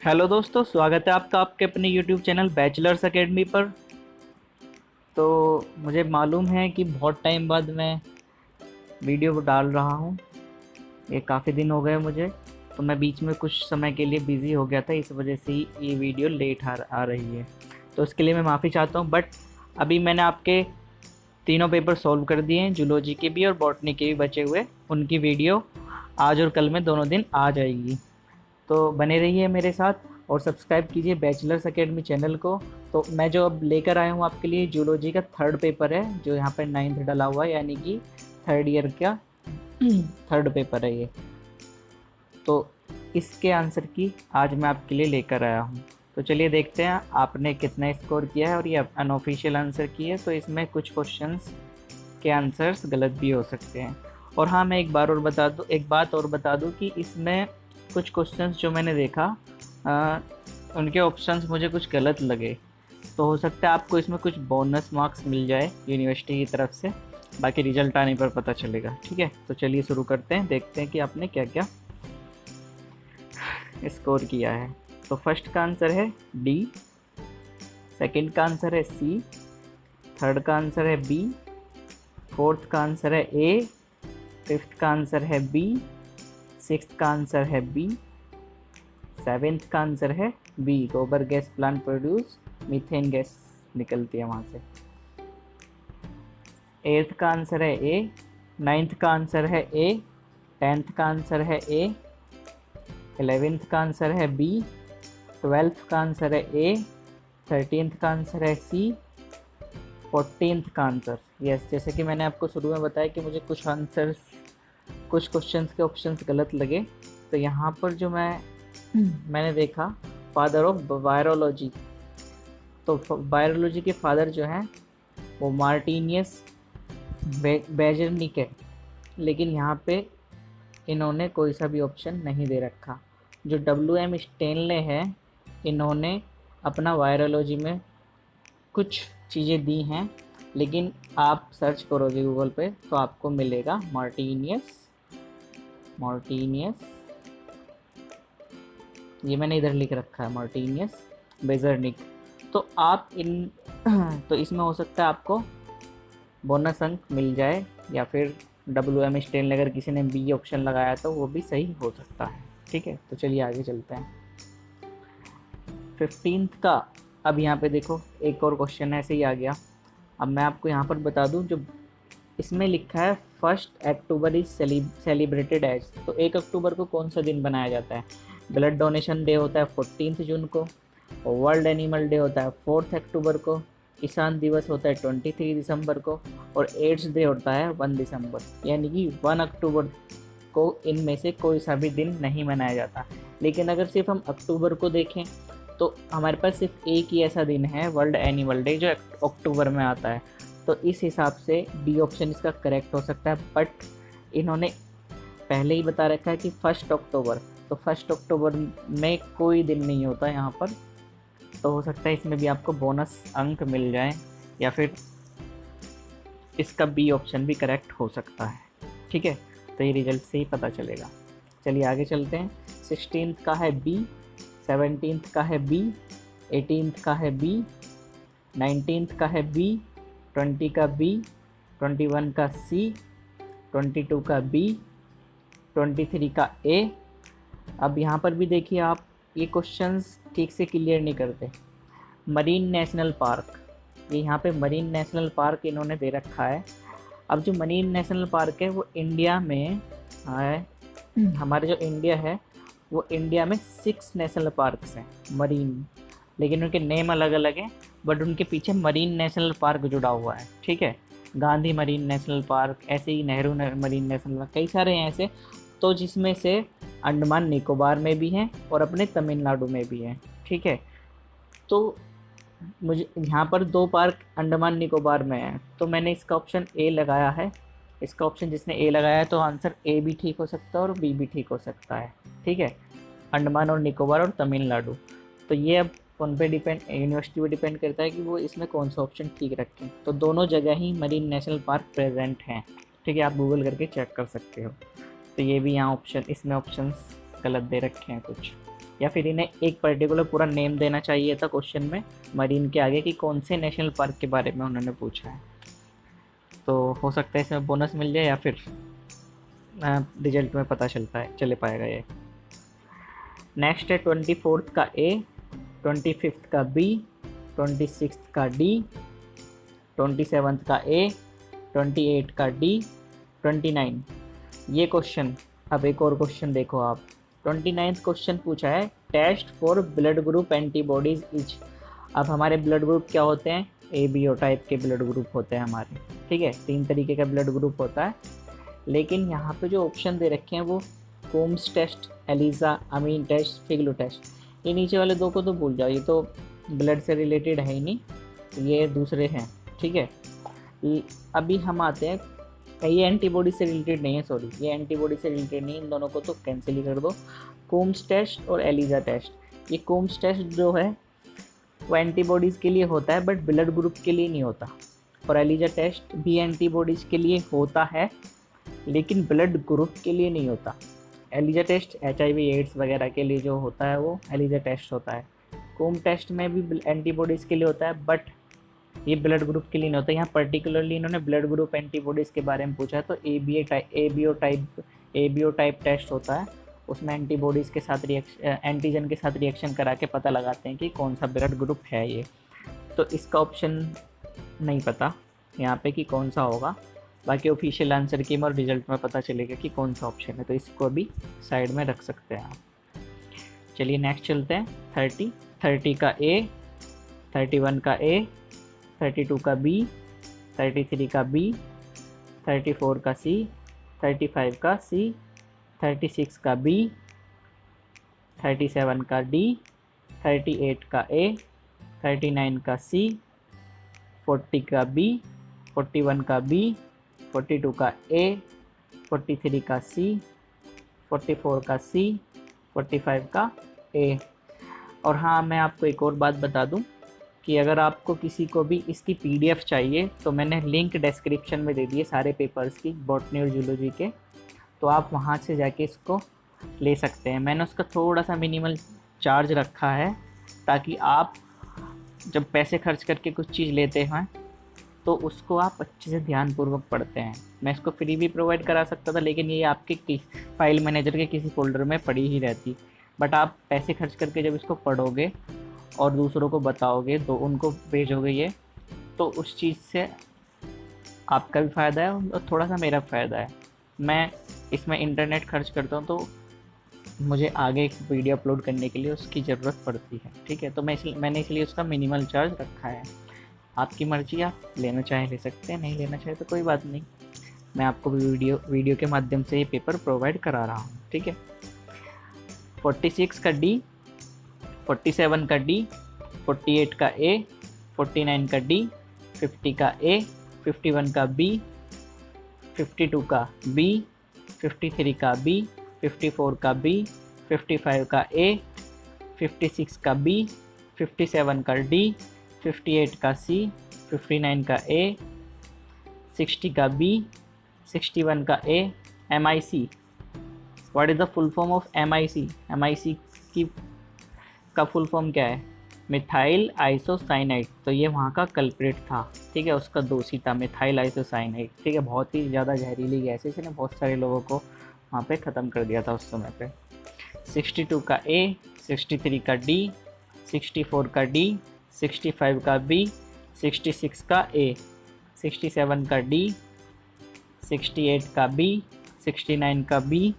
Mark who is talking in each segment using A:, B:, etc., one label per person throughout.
A: Hello दोस्तों, स्वागत है आपका आपके अपने यूट्यूब चैनल बैचलर्स एकेडमी पर। तो मुझे मालूम है कि बहुत टाइम बाद मैं वीडियो डाल रहा हूँ। ये काफ़ी दिन हो गए मुझे, तो मैं बीच में कुछ समय के लिए बिज़ी हो गया था, इस वजह से ही ये वीडियो लेट आ रही है। तो इसके लिए मैं माफ़ी चाहता हूँ। बट अभी मैंने आपके तीनों पेपर सॉल्व कर दिए हैं, जूलॉजी के भी और बॉटनी के भी बचे हुए। उनकी वीडियो आज और कल में दोनों दिन आ जाएगी। तो बने रहिए मेरे साथ और सब्सक्राइब कीजिए बैचलर्स एकेडमी चैनल को। तो मैं जो अब लेकर आया हूँ आपके लिए जूलॉजी का थर्ड पेपर है, जो यहाँ पर 9th डला हुआ है, यानी कि थर्ड ईयर का थर्ड पेपर है ये। तो इसके आंसर की आज मैं आपके लिए लेकर आया हूँ। तो चलिए देखते हैं आपने कितना स्कोर किया है। और ये अनऑफिशियल आंसर की है, तो इसमें कुछ क्वेश्चंस के आंसर्स गलत भी हो सकते हैं। और हाँ, मैं एक बात और बता दूँ कि इसमें कुछ क्वेश्चंस जो मैंने देखा उनके ऑप्शंस मुझे कुछ गलत लगे। तो हो सकता है आपको इसमें कुछ बोनस मार्क्स मिल जाए यूनिवर्सिटी की तरफ से। बाकी रिजल्ट आने पर पता चलेगा। ठीक है, तो चलिए शुरू करते हैं, देखते हैं कि आपने क्या क्या स्कोर किया है। तो फर्स्ट का आंसर है डी, सेकंड का आंसर है सी, थर्ड का आंसर है बी, फोर्थ का आंसर है ए, फिफ्थ का आंसर है बी, सिक्स्थ का आंसर है बी, सेवेंथ का आंसर है बी, गोबर gas plant produce methane gas निकलती है वहाँ से। एट्थ का आंसर है ए, नाइन्थ का आंसर है ए, टेंथ का आंसर है ए, 11th का आंसर है बी, 12th का आंसर है ए, 13th का आंसर है सी, 14th का आंसर यस। जैसे कि मैंने आपको शुरू में बताया कि मुझे कुछ क्वेश्चंस के ऑप्शंस गलत लगे। तो यहाँ पर जो मैंने देखा फादर ऑफ वायरोलॉजी, तो वायरोलॉजी के फादर जो हैं वो मार्टिनियस बेजरनिक है, लेकिन यहाँ पे इन्होंने कोई सा भी ऑप्शन नहीं दे रखा। जो WM स्टेनले है, इन्होंने अपना वायरोलॉजी में कुछ चीज़ें दी हैं, लेकिन आप सर्च करोगे गूगल पे तो आपको मिलेगा मार्टिनियस, ये मैंने इधर लिख रखा है मार्टिनियस बेजरनिक। तो आप तो इसमें हो सकता है आपको बोनस अंक मिल जाए, या फिर WM स्टेनले अगर किसी ने बी ऑप्शन लगाया तो वो भी सही हो सकता है। ठीक है, तो चलिए आगे चलते हैं। 15th का, अब यहाँ पे देखो एक और क्वेश्चन ऐसे ही आ गया। अब मैं आपको यहाँ पर बता दूँ, जो इसमें लिखा है 1 अक्टूबर इज सेलिब्रेटेड एज, तो 1 अक्टूबर को कौन सा दिन बनाया जाता है? ब्लड डोनेशन डे होता है 14 जून को, वर्ल्ड एनिमल डे होता है 4 अक्टूबर को, किसान दिवस होता है 23 दिसंबर को, और एड्स डे होता है 1 दिसंबर। यानी कि 1 अक्टूबर को इनमें से कोई सा भी दिन नहीं मनाया जाता। लेकिन अगर सिर्फ हम अक्टूबर को देखें तो हमारे पास सिर्फ एक ही ऐसा दिन है, वर्ल्ड एनिमल डे, जो अक्टूबर में आता है। तो इस हिसाब से डी ऑप्शन इसका करेक्ट हो सकता है। बट इन्होंने पहले ही बता रखा है कि 1 अक्टूबर, तो 1 अक्टूबर में कोई दिन नहीं होता यहाँ पर। तो हो सकता है इसमें भी आपको बोनस अंक मिल जाए, या फिर इसका बी ऑप्शन भी करेक्ट हो सकता है। ठीक है, तो ये रिजल्ट से ही पता चलेगा। चलिए आगे चलते हैं। 16th का है बी, 17th का है बी, 18th का है बी, 19th का है बी, 20 का बी, 21 का सी, 22 का बी, 23 का ए। अब यहाँ पर भी देखिए आप, ये क्वेश्चंस ठीक से क्लियर नहीं करते। मरीन नेशनल पार्क, ये यहाँ पे मरीन नेशनल पार्क इन्होंने दे रखा है। अब जो मरीन नेशनल पार्क है वो इंडिया में है, हमारे जो इंडिया है वो इंडिया में 6 नेशनल पार्क्स हैं मरीन, लेकिन उनके नेम अलग अलग हैं, बट उनके पीछे मरीन नेशनल पार्क जुड़ा हुआ है। ठीक है, गांधी मरीन नेशनल पार्क, ऐसे ही नेहरू मरीन नेशनल पार्क, कई सारे हैं ऐसे। तो जिसमें से अंडमान निकोबार में भी हैं और अपने तमिलनाडु में भी हैं। ठीक है, तो मुझे यहाँ पर 2 पार्क अंडमान निकोबार में है, तो मैंने इसका ऑप्शन ए लगाया है। इसका ऑप्शन जिसने ए लगाया है, तो आंसर ए भी ठीक हो सकता है और बी भी ठीक हो सकता है। ठीक है, अंडमान और निकोबार और तमिलनाडु। तो ये अब उन पे डिपेंड, यूनिवर्सिटी पे डिपेंड करता है कि वो इसमें कौन सा ऑप्शन ठीक रखें। तो दोनों जगह ही मरीन नेशनल पार्क प्रेजेंट हैं। ठीक है, आप गूगल करके चेक कर सकते हो। तो ये भी यहाँ ऑप्शन, इसमें ऑप्शंस गलत दे रखे हैं कुछ। या फिर इन्हें एक पर्टिकुलर पूरा नेम देना चाहिए था क्वेश्चन में मरीन के आगे कि कौन से नेशनल पार्क के बारे में उन्होंने पूछा है। तो हो सकता है इसमें बोनस मिल जाए या फिर रिजल्ट में पता चले पाएगा ये। नेक्स्ट है 24th का ए, 25th का बी, 26th का डी, 27th का ए, 28 का डी, 29। ये क्वेश्चन, अब एक और क्वेश्चन देखो आप। 29th क्वेश्चन पूछा है test for blood group antibodies each. अब हमारे ब्लड ग्रुप क्या होते हैं, ए बी ओ टाइप के ब्लड ग्रुप होते हैं हमारे, ठीक है। 3 तरीके का ब्लड ग्रुप होता है, लेकिन यहाँ पे जो ऑप्शन दे रखे हैं वो कोम्स टेस्ट, एलिजा, अमीन टेस्ट, फिगलो टेस्ट। ये नीचे वाले 2 को तो भूल जाओ, ये तो ब्लड से रिलेटेड है ही नहीं, ये दूसरे हैं, ठीक है। अभी हम आते हैं, ये एंटीबॉडी से रिलेटेड नहीं है, सॉरी ये एंटीबॉडी से रिलेटेड नहीं, इन दोनों को तो कैंसिल ही कर दो। कोम्स टेस्ट और एलिजा टेस्ट। ये कोम्स टेस्ट जो है वो एंटीबॉडीज़ के लिए होता है बट ब्लड ग्रुप के लिए नहीं होता, और एलिजा टेस्ट भी एंटीबॉडीज़ के लिए होता है लेकिन ब्लड ग्रुप के लिए नहीं होता। एलिजा टेस्ट HIV एड्स वगैरह के लिए जो होता है वो एलिजा टेस्ट होता है। कोम टेस्ट में भी एंटीबॉडीज़ के लिए होता है बट ये ब्लड ग्रुप के लिए नहीं होता। यहाँ पर्टिकुलरली इन्होंने ब्लड ग्रुप एंटीबॉडीज़ के बारे में पूछा है, तो ABO टाइप टेस्ट होता है, उसमें एंटीबॉडीज़ के साथ एंटीजन के साथ रिएक्शन करा के पता लगाते हैं कि कौन सा ब्लड ग्रुप है ये। तो इसका ऑप्शन नहीं पता यहाँ पे कि कौन सा होगा, बाकी ऑफिशियल आंसर की और रिजल्ट में पता चलेगा कि कौन सा ऑप्शन है, तो इसको भी साइड में रख सकते हैं आप। चलिए नेक्स्ट चलते हैं। 30 का ए, 31 का ए, 32 का बी, 33 का बी, 34 का सी, 35 का सी, 36 का बी, 37 का डी, 38 का ए, 39 का सी, 40 का बी, 41 का बी, 42 का ए, 43 का सी, 44 का सी, 45 का ए। और हाँ, मैं आपको एक और बात बता दूं कि अगर आपको किसी को भी इसकी PDF चाहिए तो मैंने लिंक डिस्क्रिप्शन में दे दिए सारे पेपर्स की, बॉटनी और जूलॉजी के, तो आप वहाँ से जाके इसको ले सकते हैं। मैंने उसका थोड़ा सा मिनिमल चार्ज रखा है ताकि आप जब पैसे खर्च करके कुछ चीज़ लेते हैं तो उसको आप अच्छे से ध्यानपूर्वक पढ़ते हैं। मैं इसको फ्री भी प्रोवाइड करा सकता था, लेकिन ये आपके फाइल मैनेजर के किसी फोल्डर में पड़ी ही रहती। बट आप पैसे खर्च करके जब इसको पढ़ोगे और दूसरों को बताओगे, तो उनको भेजोगे ये, तो उस चीज़ से आपका भी फ़ायदा है और थोड़ा सा मेरा फ़ायदा है। मैं इसमें इंटरनेट खर्च करता हूँ तो मुझे आगे एक वीडियो अपलोड करने के लिए उसकी ज़रूरत पड़ती है, ठीक है। तो मैंने इसलिए उसका मिनिमल चार्ज रखा है। आपकी मर्ज़ी, आप लेना चाहें ले सकते हैं, नहीं लेना चाहें तो कोई बात नहीं। मैं आपको वीडियो के माध्यम से ये पेपर प्रोवाइड करा रहा हूँ, ठीक है। 46 का डी, 47 का डी, 48 का ए, 49 का डी, 50 का ए, 51 का बी, 52 का बी, 53 का बी, 54 का बी, 55 का ए, 56 का बी, 57 का डी, 58 का सी, 59 का ए, 60 का बी, 61 का ए। MIC, what is the full form of MIC? MIC का फुल फॉर्म क्या है? Methyl isocyanide. तो ये वहाँ का कल्प्रिट था, ठीक है, उसका दोषी था मिथाइल आइसोसाइनाइड, ठीक है। बहुत ही ज़्यादा जहरीली गैस है, इसने बहुत सारे लोगों को वहाँ पे ख़त्म कर दिया था उस समय पे। 62 का ए, 63 का डी, 64 का डी, 65 का बी, 66 का ए, 67 का डी, 68 का बी, 69 का बी,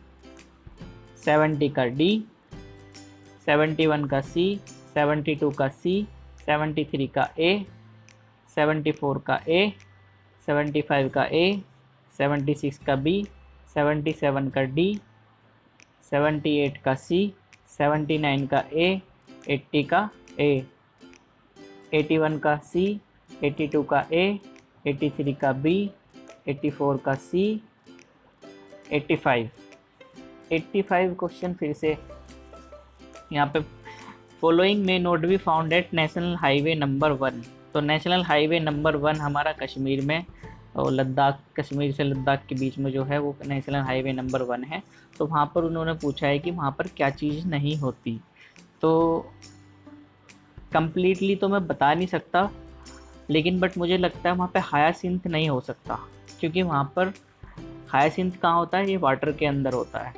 A: 70 का डी, 71 का सी, 72 का सी, 73 का ए, 74 का ए, 75 का ए, 76 का बी, 77 का डी, 78 का सी, 79 का ए, 80 का ए, 81 का सी, 82 का ए, 83 का बी, 84 का सी, 85 क्वेश्चन फिर से यहाँ पे। फॉलोइंग में note be found at national highway number 1। तो नेशनल हाईवे नंबर 1 हमारा कश्मीर में, और लद्दाख, कश्मीर से लद्दाख के बीच में जो है वो नेशनल हाईवे नंबर 1 है। तो वहाँ पर उन्होंने पूछा है कि वहाँ पर क्या चीज़ नहीं होती। तो कंप्लीटली तो मैं बता नहीं सकता, लेकिन बट मुझे लगता है वहाँ पे हायासिंथ नहीं हो सकता, क्योंकि वहाँ पर हायासिंथ कहाँ होता है, ये वाटर के अंदर होता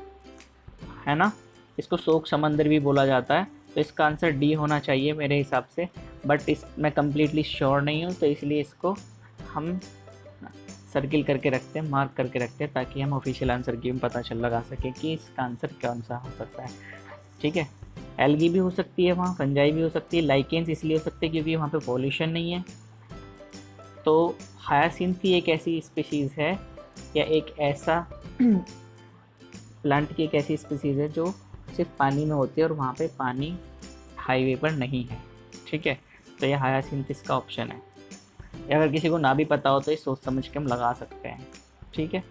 A: है ना। इसको शोक समंदर भी बोला जाता है, तो इसका आंसर डी होना चाहिए मेरे हिसाब से, बट इस मैं कम्प्लीटली श्योर नहीं हूँ, तो इसलिए इसको हम सर्किल करके रखते हैं, मार्क करके रखते हैं, ताकि हम ऑफिशियल आंसर की भी पता चल लगा सकें कि इसका आंसर कौन सा हो सकता है। ठीक है, एल्गी भी हो सकती है वहाँ, फंजाई भी हो सकती है, लाइकेंस इसलिए हो सकते हैं क्योंकि वहाँ पे पॉल्यूशन नहीं है। तो हायासिंथ ही एक ऐसी स्पीशीज़ है, या एक ऐसा प्लांट की एक ऐसी स्पीशीज़ है जो सिर्फ पानी में होती है और वहाँ पे पानी हाईवे पर नहीं है। ठीक है, तो ये हायासिंथ इसका ऑप्शन है। अगर किसी को ना भी पता हो तो ये सोच समझ के हम लगा सकते हैं। ठीक है,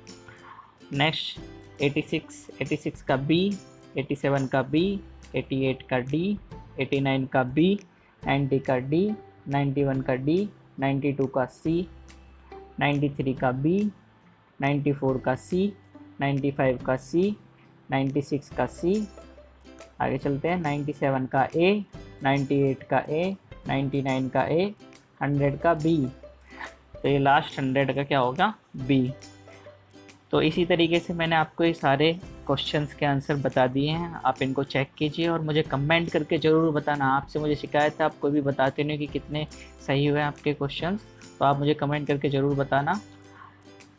A: नेक्स्ट 86 का बी, 87 का बी, 88 का डी, 89 का बी, 90 का डी, 91 का डी, 92 का सी, 93 का बी, 94 का सी, 95 का सी, 96 का सी, आगे चलते हैं 97 का ए, 98 का ए, 99 का ए, 100 का बी। तो ये लास्ट 100 का क्या होगा, बी। तो इसी तरीके से मैंने आपको ये सारे क्वेश्चंस के आंसर बता दिए हैं, आप इनको चेक कीजिए और मुझे कमेंट करके ज़रूर बताना। आपसे मुझे शिकायत है, आप कोई भी बताते नहीं कि कितने सही हुए आपके क्वेश्चंस, तो आप मुझे कमेंट करके ज़रूर बताना।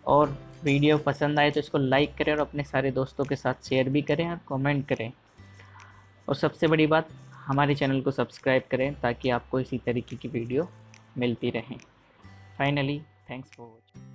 A: और वीडियो पसंद आए तो इसको लाइक करें और अपने सारे दोस्तों के साथ शेयर भी करें और कमेंट करें। और सबसे बड़ी बात, हमारे चैनल को सब्सक्राइब करें ताकि आपको इसी तरीके की वीडियो मिलती रहें। Finally, thanks for watching.